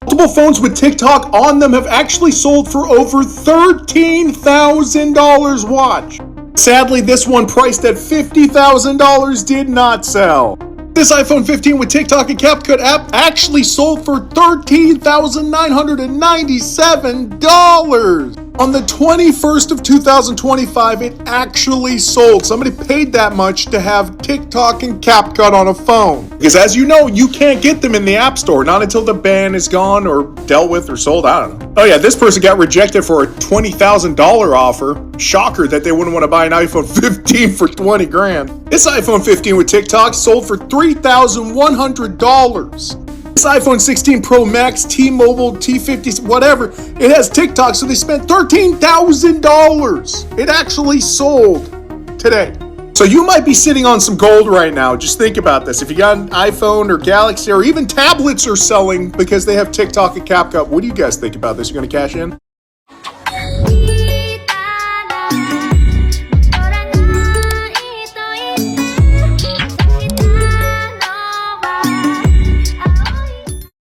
Multiple phones with TikTok on them have actually sold for over $13,000. Watch. Sadly, this one priced at $50,000 did not sell. This iPhone 15 with TikTok and CapCut app actually sold for $13,997. On the 21st of 2025, it actually sold. Somebody paid that much to have TikTok and CapCut on a phone. Because as you know, you can't get them in the App Store, not until the ban is gone or dealt with or sold. I don't know. Oh yeah, this person got rejected for a $20,000 offer. Shocker that they wouldn't want to buy an iPhone 15 for 20 grand. This iPhone 15 with TikTok sold for $3,100. This iPhone 16 Pro Max, T-Mobile, T50, whatever, it has TikTok, so they spent $13,000. It actually sold today. So you might be sitting on some gold right now. Just think about this. If you got an iPhone or Galaxy or even tablets are selling because they have TikTok and CapCut, what do you guys think about this? You going to cash in?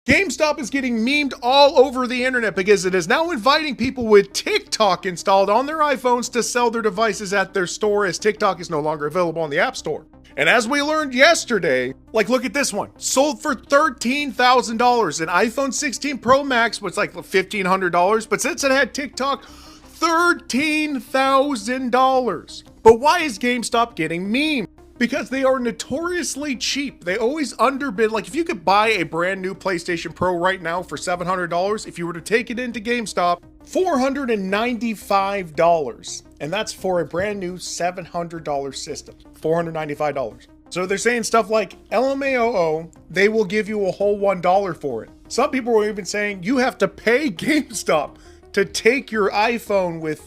GameStop is getting memed all over the internet because it is now inviting people with TikTok installed on their iPhones to sell their devices at their store, as TikTok is no longer available on the App Store. And as we learned yesterday, like look at this one, sold for $13,000. An iPhone 16 Pro Max was like $1,500, but since it had TikTok, $13,000. But why is GameStop getting memed? Because they are notoriously cheap. They always underbid. Like if you could buy a brand new PlayStation Pro right now for $700, if you were to take it into GameStop, $495. And that's for a brand new $700 system, $495. So they're saying stuff like LMAOO, they will give you a whole $1 for it. Some people were even saying you have to pay GameStop to take your iPhone with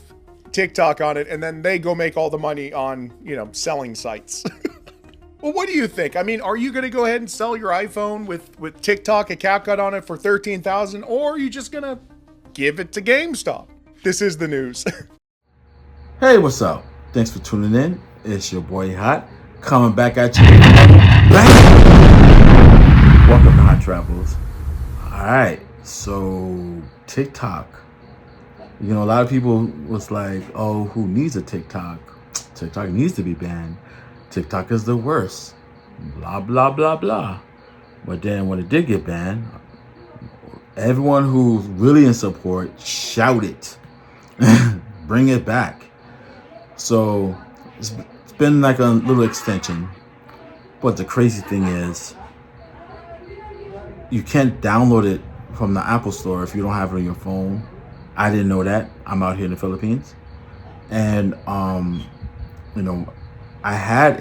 TikTok on it, and then they go make all the money on, selling sites. Well, what do you think? I mean, are you going to go ahead and sell your iPhone with TikTok and CapCut on it for $13,000, or are you just going to give it to GameStop? This is the news. Hey, what's up? Thanks for tuning in. It's your boy Hot, coming back at you. Welcome to Hot Travels. All right, so TikTok. A lot of people was like, oh, who needs a TikTok? TikTok needs to be banned. TikTok is the worst. Blah, blah, blah, blah. But then when it did get banned, everyone who's really in support shouted, bring it back. So it's been like a little extension. But the crazy thing is, you can't download it from the Apple Store if you don't have it on your phone. I didn't know that. I'm out here in the Philippines. And, I had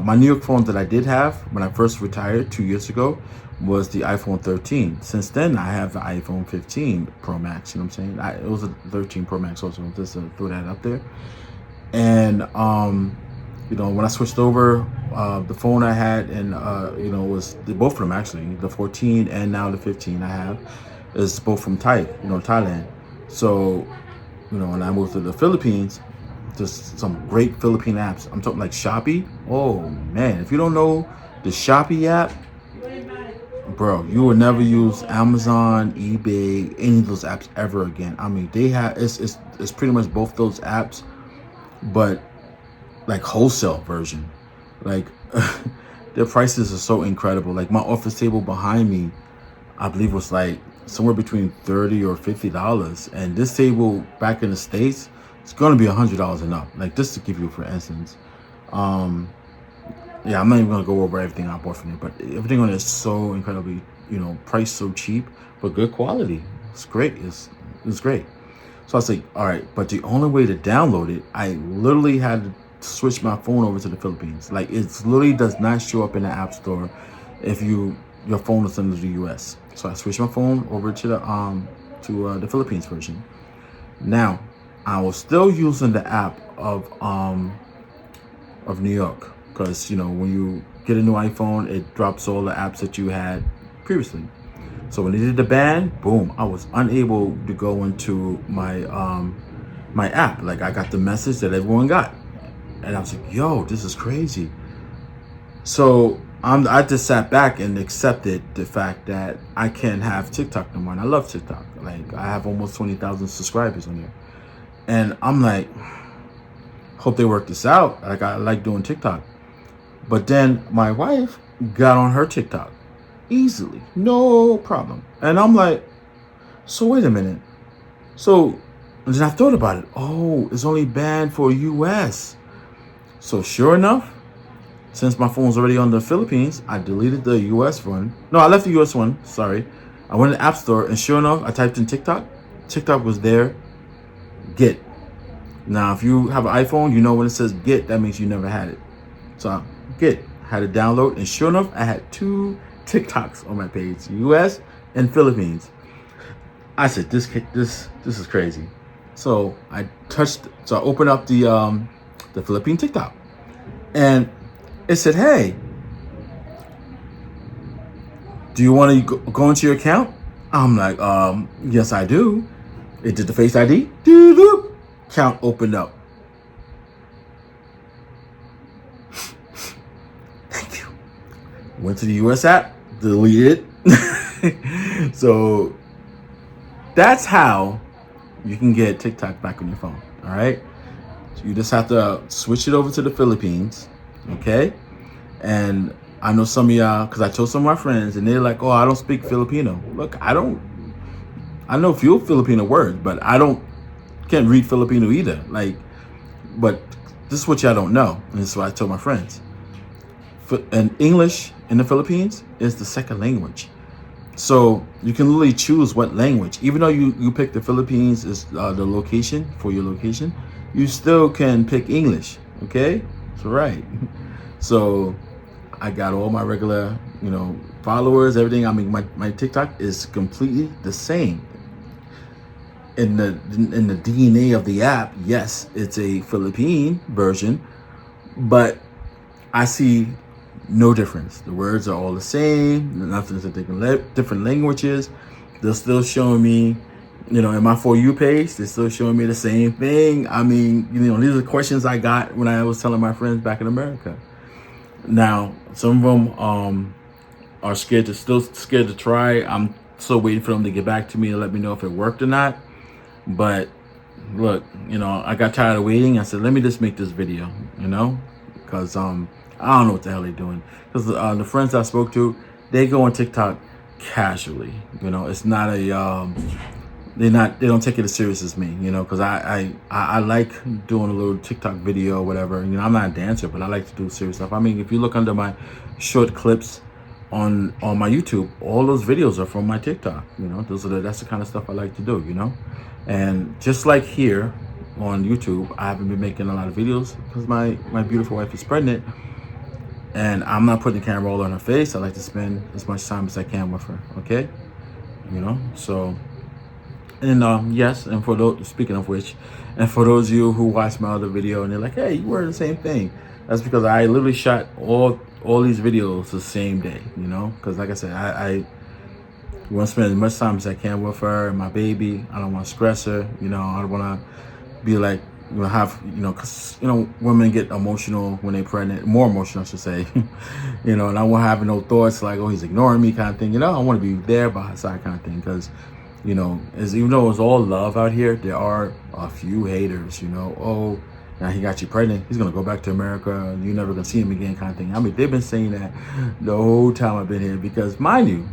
my New York phone that I did have when I first retired 2 years ago was the iPhone 13. Since then, I have the iPhone 15 Pro Max, you know what I'm saying? It was a 13 Pro Max also, just to throw that up there. And, when I switched over, the phone I had and, was both of them actually, the 14 and now the 15 I have is both from Thailand. So, when I moved to the Philippines, just some great Philippine apps. I'm talking like Shopee. Oh man, if you don't know the Shopee app, bro, you will never use Amazon, eBay, any of those apps ever again. I mean, they have it's pretty much both those apps, but like wholesale version. Like their prices are so incredible. Like my office table behind me, I believe was like somewhere between $30 or $50, and this table back in the States, it's gonna be $100 and up. Like just to give you for instance, I'm not even gonna go over everything I bought from it, but everything on it is so incredibly, priced so cheap, but good quality. It's great. It's great. So I was like, all right, but the only way to download it, I literally had to switch my phone over to the Philippines. Like it literally does not show up in the App Store if your phone is in the US. So I switched my phone over to the Philippines version. Now, I was still using the app of New York because when you get a new iPhone, it drops all the apps that you had previously. So when they did the ban, boom, I was unable to go into my my app. Like I got the message that everyone got, and I was like, yo, this is crazy. So I just sat back and accepted the fact that I can't have TikTok no more. And I love TikTok. Like, I have almost 20,000 subscribers on there. And I'm like, hope they work this out. Like, I like doing TikTok. But then my wife got on her TikTok easily, no problem. And I'm like, so wait a minute. So then I thought about it. Oh, it's only banned for US. So sure enough, since my phone's already on the Philippines, I deleted the US one. No, I left the US one, sorry. I went to the App Store, and sure enough, I typed in TikTok. TikTok was there. Get. Now, if you have an iPhone, you know when it says get, that means you never had it. So get, had it download, and sure enough, I had 2 TikToks on my page, US and Philippines. I said, this is crazy. So I opened up the Philippine TikTok, and it said, hey, do you want to go into your account? I'm like, yes, I do. It did the Face ID. Doo-doo. Account opened up. Thank you. Went to the US app, deleted it. So that's how you can get TikTok back on your phone. All right. So you just have to switch it over to the Philippines. Okay. And I know some of y'all, because I told some of my friends, and they're like, oh, I don't speak Filipino. Look, I know a few Filipino words, but can't read Filipino either. Like, but this is what y'all don't know. And this is what I told my friends. And English in the Philippines is the second language. So you can literally choose what language. Even though you pick the Philippines as the location for your location, you still can pick English. Okay? That's right. So I got all my regular, followers, everything. I mean, my TikTok is completely the same. In the DNA of the app, yes, it's a Philippine version, but I see no difference. The words are all the same. Nothing's a different languages. They're still showing me, in my For You page, they're still showing me the same thing. I mean, these are the questions I got when I was telling my friends back in America. Now, some of them are scared to try. I'm still waiting for them to get back to me and let me know if it worked or not. But look, I got tired of waiting. I said, let me just make this video, because I don't know what the hell they're doing. Because the friends I spoke to, they go on TikTok casually. It's not a they don't take it as serious as me. Because I like doing a little TikTok video or whatever. I'm not a dancer, but I like to do serious stuff. I mean, if you look under my short clips on my YouTube, all those videos are from my TikTok. That's the kind of stuff I like to do. And just like here on YouTube, I haven't been making a lot of videos because my beautiful wife is pregnant, and I'm not putting the camera all on her face. I like to spend as much time as I can with her. Okay, so. And yes, and for those, speaking of which, and for those of you who watch my other video and they're like, hey, you wear the same thing, that's because I literally shot all these videos the same day. Because like I said, I want to spend as much time as I can with her and my baby. I don't want to stress her. I don't want to be like, because women get emotional when they're pregnant, more emotional, I should say. And I won't have no thoughts like, oh, he's ignoring me kind of thing. I want to be there by his side kind of thing. Because even though it's all love out here, there are a few haters. Oh, now he got you pregnant, he's gonna go back to America, you're never gonna see him again kind of thing. I mean, they've been saying that the whole time I've been here, because mind you,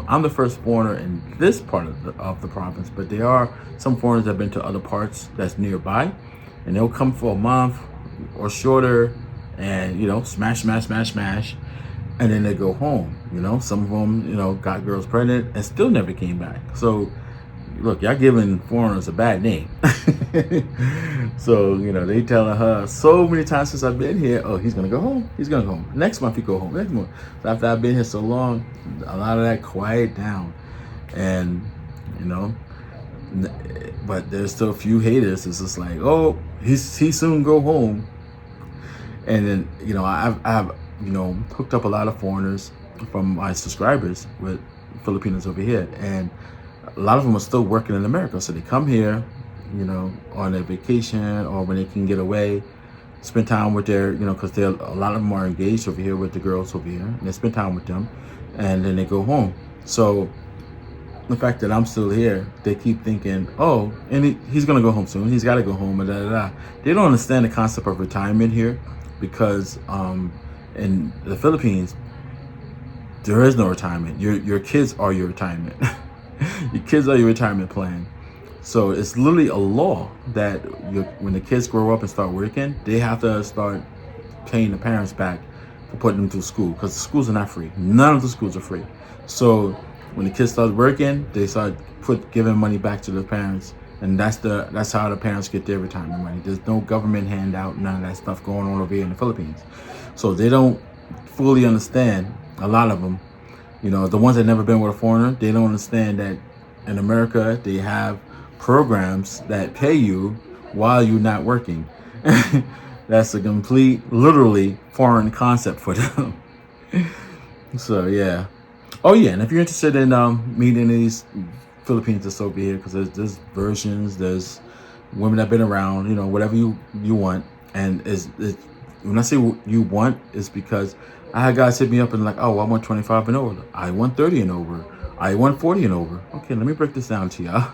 I'm the first foreigner in this part of the province, but there are some foreigners that have been to other parts that's nearby, and they'll come for a month or shorter and smash, and then they go home. Some of them got girls pregnant and still never came back. So look, y'all giving foreigners a bad name. So, they telling her so many times since I've been here, oh, he's going to go home. He's going to go home. Next month, he go home. Next month. So after I've been here so long, a lot of that quiet down. And, but there's still a few haters. It's just like, oh, he soon go home. And then, I've hooked up a lot of foreigners from my subscribers with Filipinos over here. And a lot of them are still working in America. So they come here, on their vacation or when they can get away. spend time with their, because a lot of them are engaged over here with the girls over here, and they spend time with them, and then they go home. So the fact that I'm still here, they keep thinking, oh, and he's gonna go home soon. He's got to go home, and da da da. They don't understand the concept of retirement here, because in the Philippines, there is no retirement. Your kids are your retirement. Your kids are your retirement plan. So it's literally a law that when the kids grow up and start working, they have to start paying the parents back for putting them through school, because the schools are not free. None of the schools are free. So when the kids start working, they start giving money back to the parents, and that's how the parents get their retirement money. There's no government handout, none of that stuff going on over here in the Philippines. So they don't fully understand. A lot of them, the ones that never been with a foreigner, they don't understand that in America they have programs that pay you while you're not working. That's a complete, literally foreign concept for them. So yeah. Oh yeah, and if you're interested in meeting these Filipinos that's over here, because there's versions, there's women that've been around, whatever you want. And when I say what you want, it's because I had guys hit me up and like, oh, I want 25 and over, I want 30 and over, I want 40 and over. Okay, let me break this down to y'all.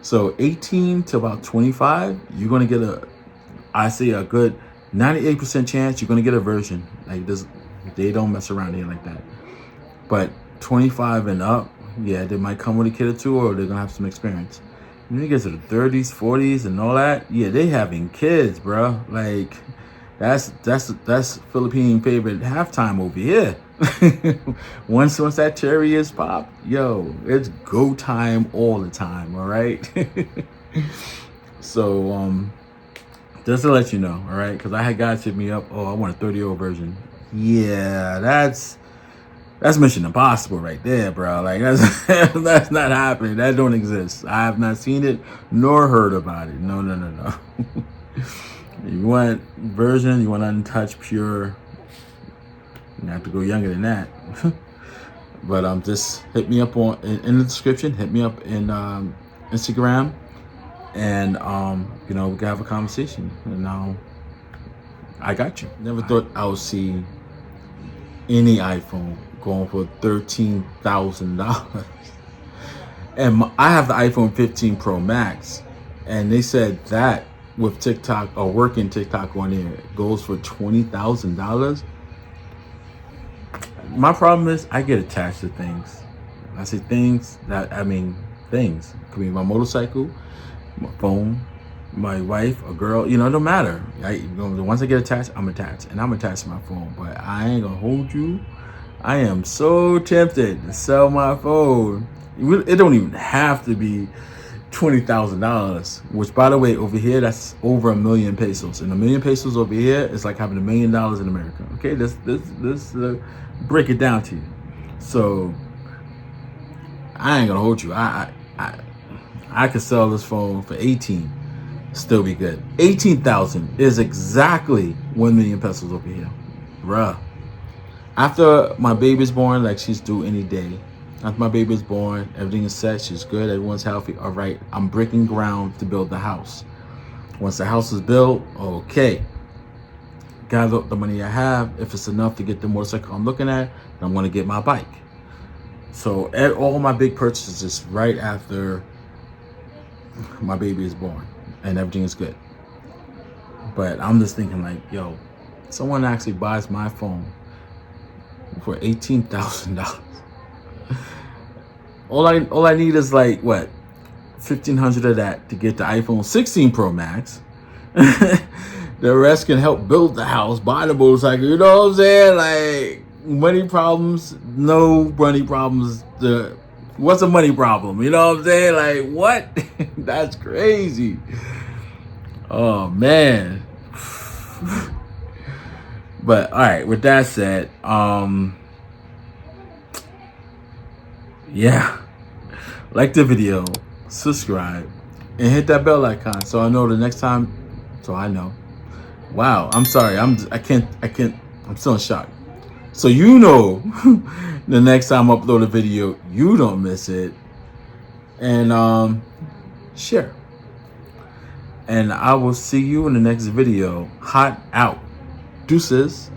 So 18 to about 25, you're gonna get a good 98% chance you're gonna get a version like this. They don't mess around here like that. But 25 and up, yeah, they might come with a kid or two, or they're gonna have some experience. When you get to the 30s, 40s, and all that, yeah, they having kids, bro. Like that's Philippine favorite halftime over here. once that cherry is popped, yo, it's go time all the time. All right. So just to let you know, all right, because I had guys hit me up, oh, I want a 30-year-old version. Yeah, that's Mission Impossible right there, bro. Like that's not happening. That don't exist. I have not seen it nor heard about it. No. You want version, you want untouched, pure, you have to go younger than that. But just hit me up in the description. Hit me up in Instagram, and we can have a conversation. And I got you. Never thought I would see any iPhone going for $13,000. And I have the iPhone 15 Pro Max, and they said that with TikTok or working TikTok on there goes for $20,000. My problem is I get attached to things. I say things things. It could be my motorcycle, my phone, my wife, a girl. It don't matter. Once I get attached, I'm attached, and I'm attached to my phone. But I ain't gonna hold you. I am so tempted to sell my phone. It don't even have to be $20,000, which, by the way, over here that's over 1 million pesos, and 1 million pesos over here is like having $1 million in America. Okay, this break it down to you. So I ain't gonna hold you. I could sell this phone for 18, still be good. 18,000 is exactly 1 million pesos over here, bruh. After my baby's born, like she's due any day. After my baby's born, everything is set, she's good, everyone's healthy. All right, I'm breaking ground to build the house. Once the house is built, okay, gather up the money I have. If it's enough to get the motorcycle I'm looking at, then I'm gonna get my bike. So all my big purchases right after my baby is born, and everything is good. But I'm just thinking like, yo, someone actually buys my phone for $18,000. All I need is like what, 1,500 of that to get the iPhone 16 Pro Max. The rest can help build the house, buy the motorcycle. You know what I'm saying? Like, money problems, no money problems. What's a money problem? You know what I'm saying? Like, what? That's crazy. Oh man. But all right, with that said, yeah, like the video, subscribe, and hit that bell icon so I know the next time. So I know. Wow, I'm sorry. I can't. I'm still in shock. So the next time I upload a video, you don't miss it. And share. And I will see you in the next video. Hot out. Deuces.